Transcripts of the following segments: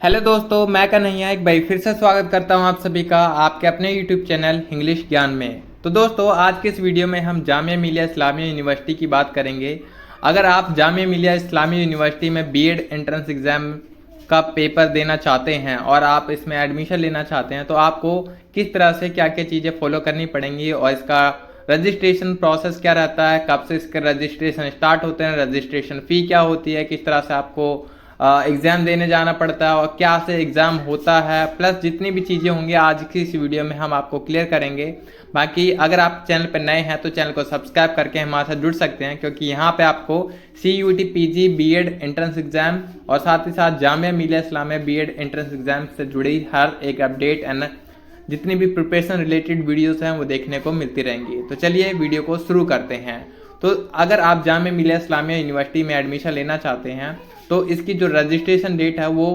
Hello दोस्तों, मैं कन्हैया एक बार फिर से स्वागत करता हूं आप सभी का आपके अपने यूट्यूब चैनल इंग्लिश ज्ञान में। तो दोस्तों, आज के इस वीडियो में हम जामिया मिलिया इस्लामिया यूनिवर्सिटी की बात करेंगे। अगर आप जामिया मिलिया इस्लामिया यूनिवर्सिटी में बीएड एंट्रेंस एग्ज़ाम का पेपर देना चाहते हैं और आप इसमें एडमिशन लेना चाहते हैं तो आपको किस तरह से क्या क्या चीज़ें फॉलो करनी पड़ेंगी और इसका रजिस्ट्रेशन प्रोसेस क्या रहता है, कब से इसके रजिस्ट्रेशन स्टार्ट होते हैं, रजिस्ट्रेशन फ़ी क्या होती है, किस तरह से आपको एग्ज़ाम देने जाना पड़ता है और क्या से एग्ज़ाम होता है, प्लस जितनी भी चीज़ें होंगी आज की इस वीडियो में हम आपको क्लियर करेंगे। बाकी अगर आप चैनल पर नए हैं तो चैनल को सब्सक्राइब करके हमारे साथ जुड़ सकते हैं, क्योंकि यहाँ पे आपको CUET PG BEd entrance exam और साथ ही साथ Jamia Millia Islamia BEd entrance exam से जुड़ी हर एक अपडेट एंड जितनी भी प्रिपरेशन रिलेटेड वीडियोस हैं वो देखने को मिलती रहेंगी। तो चलिए वीडियो को शुरू करते हैं। तो अगर आप जामिया मिलिया इस्लामिया यूनिवर्सिटी में एडमिशन लेना चाहते हैं तो इसकी जो रजिस्ट्रेशन डेट है वो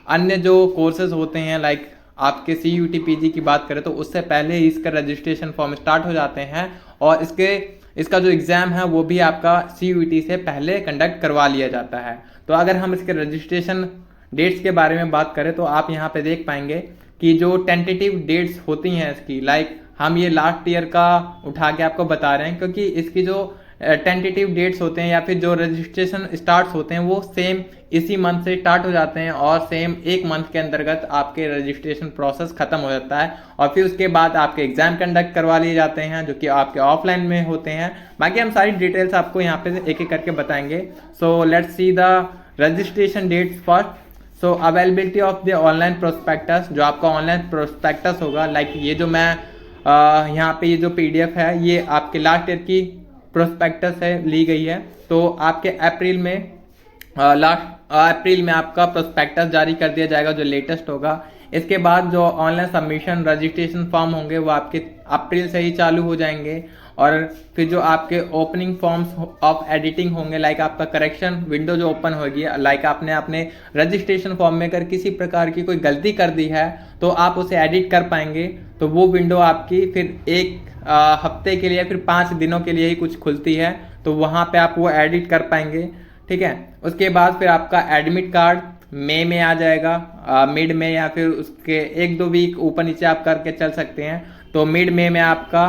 अन्य जो कोर्सेज होते हैं लाइक आपके CUET PG की बात करें तो उससे पहले ही इसका रजिस्ट्रेशन फॉर्म स्टार्ट हो जाते हैं और इसका जो एग्ज़ाम है वो भी आपका CUET से पहले कंडक्ट करवा लिया जाता है। तो अगर हम इसके रजिस्ट्रेशन डेट्स के बारे में बात करें तो आप यहाँ पे देख पाएंगे कि जो टेंटेटिव डेट्स होती हैं इसकी, लाइक हम ये लास्ट ईयर का उठा के आपको बता रहे हैं, क्योंकि इसकी जो टेंटेटिव डेट्स होते हैं या फिर जो रजिस्ट्रेशन स्टार्ट होते हैं वो सेम इसी मंथ से स्टार्ट हो जाते हैं और सेम एक मंथ के अंतर्गत आपके रजिस्ट्रेशन प्रोसेस खत्म हो जाता है और फिर उसके बाद आपके एग्जाम कंडक्ट करवा लिए जाते हैं जो कि आपके ऑफलाइन में होते हैं। बाकी हम सारी डिटेल्स आपको यहाँ पे एक एक करके बताएंगे। So let's see the registration dates first. So availability of the online prospectus, जो आपका ऑनलाइन प्रोस्पेक्टस होगा, लाइक ये जो मैं यहाँ पे ये जो PDF है ये आपके लास्ट ईयर की प्रोस्पेक्टस है ली गई है। तो आपके अप्रैल में आपका प्रोस्पेक्टस जारी कर दिया जाएगा जो लेटेस्ट होगा। इसके बाद जो ऑनलाइन सबमिशन रजिस्ट्रेशन फॉर्म होंगे वो आपके अप्रैल से ही चालू हो जाएंगे और फिर जो आपके ओपनिंग फॉर्म्स ऑफ एडिटिंग होंगे, लाइक आपका करेक्शन विंडो जो ओपन होगी, लाइक आपने अपने रजिस्ट्रेशन फॉर्म में अगर किसी प्रकार की कोई गलती कर दी है तो आप उसे एडिट कर पाएंगे। तो वो विंडो आपकी फिर एक हफ्ते के लिए फिर 5 दिनों के लिए ही कुछ खुलती है, तो वहाँ पे आप वो एडिट कर पाएंगे। ठीक है, उसके बाद फिर आपका एडमिट कार्ड मई में आ जाएगा, मिड में या फिर उसके 1-2 वीक ऊपर नीचे आप करके चल सकते हैं। तो मिड में आपका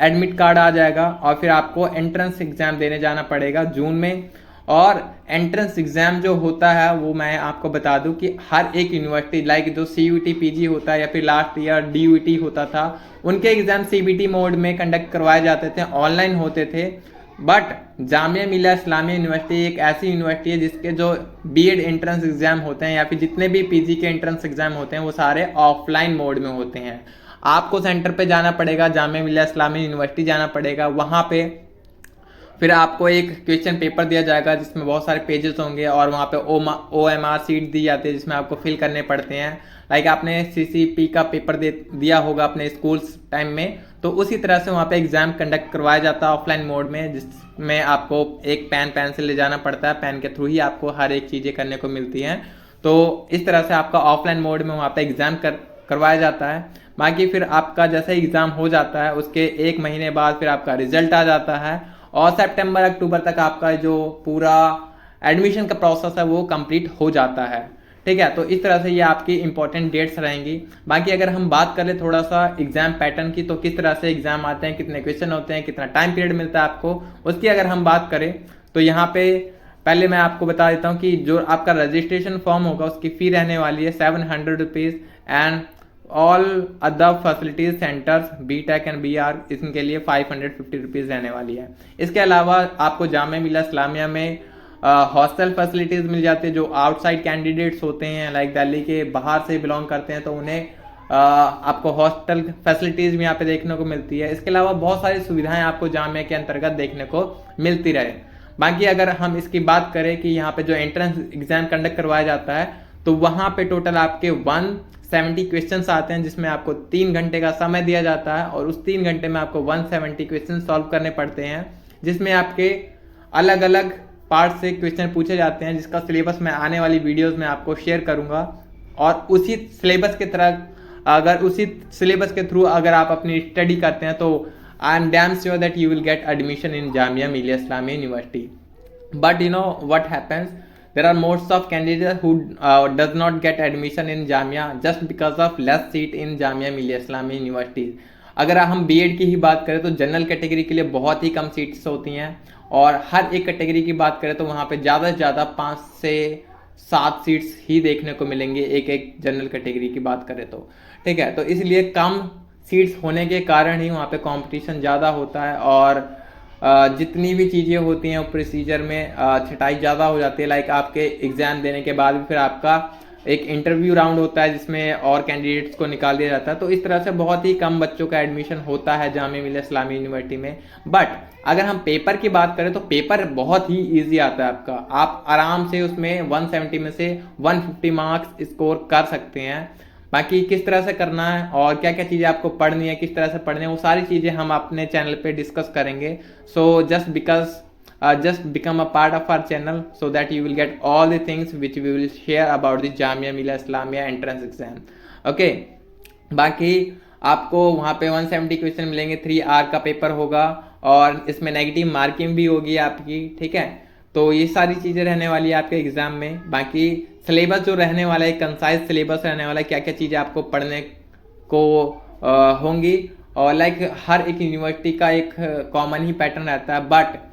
एडमिट कार्ड आ जाएगा और फिर आपको एंट्रेंस एग्ज़ाम देने जाना पड़ेगा जून में। और एंट्रेंस एग्ज़ाम जो होता है वो मैं आपको बता दूं कि हर एक यूनिवर्सिटी लाइक जो CUET PG होता है या फिर लास्ट ईयर DUET होता था, उनके एग्ज़ाम CBT मोड में कंडक्ट करवाए जाते थे, ऑनलाइन होते थे। बट जामिया मिलिया इस्लामिया यूनिवर्सिटी एक ऐसी यूनिवर्सिटी है जिसके जो बीएड एंट्रेंस एग्ज़ाम होते हैं या फिर जितने भी PG के एंट्रेंस एग्ज़ाम होते हैं वो सारे ऑफलाइन मोड में होते हैं। आपको सेंटर पे जाना पड़ेगा, जामिया मिलिया इस्लामिया यूनिवर्सिटी जाना पड़ेगा, वहाँ पे फिर आपको एक क्वेश्चन पेपर दिया जाएगा जिसमें बहुत सारे पेजेस होंगे और वहाँ पे OMR सीट दी जाती है जिसमें आपको फिल करने पड़ते हैं। लाइक आपने CCP का पेपर दिया होगा अपने स्कूल टाइम में, तो उसी तरह से वहाँ पे एग्ज़ाम कंडक्ट करवाया जाता है ऑफलाइन मोड में, जिसमें आपको एक पेंसिल ले जाना पड़ता है, पेन के थ्रू ही आपको हर एक चीज़ें करने को मिलती हैं। तो इस तरह से आपका ऑफलाइन मोड में वहाँ पे एग्ज़ाम करवाया जाता है। बाकी फिर आपका जैसे एग्ज़ाम हो जाता है उसके 1 महीने बाद फिर आपका रिजल्ट आ जाता है और सितंबर अक्टूबर तक आपका जो पूरा एडमिशन का प्रोसेस है वो कंप्लीट हो जाता है। ठीक है, तो इस तरह से ये आपकी इंपॉर्टेंट डेट्स रहेंगी। बाकी अगर हम बात करें थोड़ा सा एग्जाम पैटर्न की, तो किस तरह से एग्जाम आते हैं, कितने क्वेश्चन होते हैं, कितना टाइम पीरियड मिलता है आपको, उसकी अगर हम बात करें तो यहाँ पे पहले मैं आपको बता देता हूँ कि जो आपका रजिस्ट्रेशन फॉर्म होगा उसकी फ़ी रहने वाली है 700 rupees and all other facilities centres BTech and BR इनके लिए 550 रुपीज़ रहने वाली है। इसके अलावा आपको जामिया मिलिया इस्लामिया में हॉस्टल फैसिलिटीज़ मिल जाती है। जो आउटसाइड कैंडिडेट्स होते हैं लाइक दिल्ली के बाहर से बिलोंग करते हैं तो उन्हें आपको हॉस्टल फैसिलिटीज़ भी यहाँ पे देखने को मिलती है। इसके अलावा बहुत सारी सुविधाएं आपको जामिया के अंतर्गत देखने को मिलती रहे। बाकी अगर हम इसकी बात करें कि यहाँ पे जो एंट्रेंस एग्जाम कंडक्ट करवाया जाता है तो वहाँ पे टोटल आपके 170 क्वेश्चंस आते हैं जिसमें आपको 3 घंटे का समय दिया जाता है और उस 3 घंटे में आपको 170 क्वेश्चन सॉल्व करने पड़ते हैं, जिसमें आपके अलग अलग पार्ट से क्वेश्चन पूछे जाते हैं, जिसका सिलेबस मैं आने वाली वीडियोस में आपको शेयर करूंगा। और उसी सिलेबस के थ्रू अगर आप अपनी स्टडी करते हैं तो I am damn sure that you will get admission in Jamia Millia Islamia university. But you know what happens, there are most of candidates who does not get admission in Jamia just because of less seat in Jamia Millia Islamia University. अगर हम BEd की ही बात करें तो general category के लिए बहुत ही कम seats होती हैं, और हर एक कैटेगरी की बात करें तो वहाँ पे ज़्यादा से ज़्यादा 5 से 7 सीट्स ही देखने को मिलेंगे एक एक जनरल कैटेगरी की बात करें तो, ठीक है। तो इसलिए कम सीट्स होने के कारण ही वहाँ पे कंपटीशन ज़्यादा होता है, और जितनी भी चीज़ें होती हैं प्रोसीजर में छटाई ज़्यादा हो जाती है। लाइक आपके एग्ज़ाम देने के बाद भी फिर आपका एक इंटरव्यू राउंड होता है जिसमें और कैंडिडेट्स को निकाल दिया जाता है। तो इस तरह से बहुत ही कम बच्चों का एडमिशन होता है जामिया मिल्लिया इस्लामिया यूनिवर्सिटी में। बट अगर हम पेपर की बात करें तो पेपर बहुत ही ईजी आता है आपका, आप आराम से उसमें 170 में से 150 मार्क्स स्कोर कर सकते हैं। बाकी किस तरह से करना है और क्या क्या चीज़ें आपको पढ़नी है, किस तरह से पढ़नी है, वो सारी चीज़ें हम अपने चैनल पे डिस्कस करेंगे। सो just become a part of our channel so that you will get all the things which we will share about the Jamia Millia Islamia entrance exam. Okay, बाकी आपको वहाँ पे 170 क्वेश्चन मिलेंगे, 3 आवर का paper होगा और इसमें नेगेटिव मार्किंग भी होगी आपकी, ठीक है। तो ये सारी चीज़ें रहने वाली है आपके एग्जाम में। बाकी सिलेबस जो रहने वाला है, कंसाइज सिलेबस रहने वाला है, क्या क्या चीज़ें आपको पढ़ने को होंगी, और लाइक हर एक यूनिवर्सिटी का एक कॉमन ही पैटर्न रहता है। बट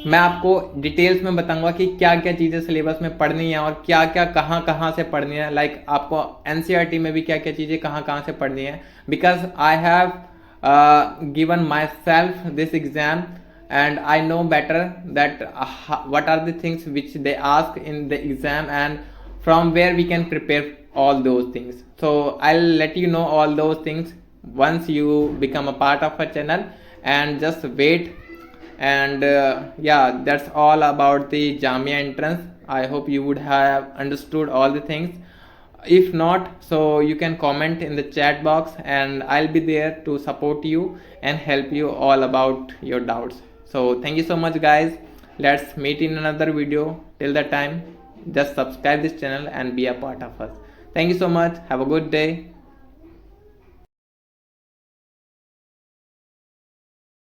मैं आपको डिटेल्स में बताऊंगा कि क्या क्या चीज़ें सिलेबस में पढ़नी है और क्या क्या कहाँ से पढ़नी है। लाइक आपको एनसीईआरटी में भी क्या क्या चीज़ें कहाँ से पढ़नी है, because I have given my self this exam and I know better that what are the things which they ask in the exam and from where we can prepare all those things. So I'll let you know all those things once you become a part of our channel, and just wait. And yeah, that's all about the Jamia entrance. I hope you would have understood all the things. If not, so you can comment in the chat box and I'll be there to support you and help you all about your doubts. So thank you so much guys. Let's meet in another video. Till that time, just subscribe this channel and be a part of us. Thank you so much. Have a good day.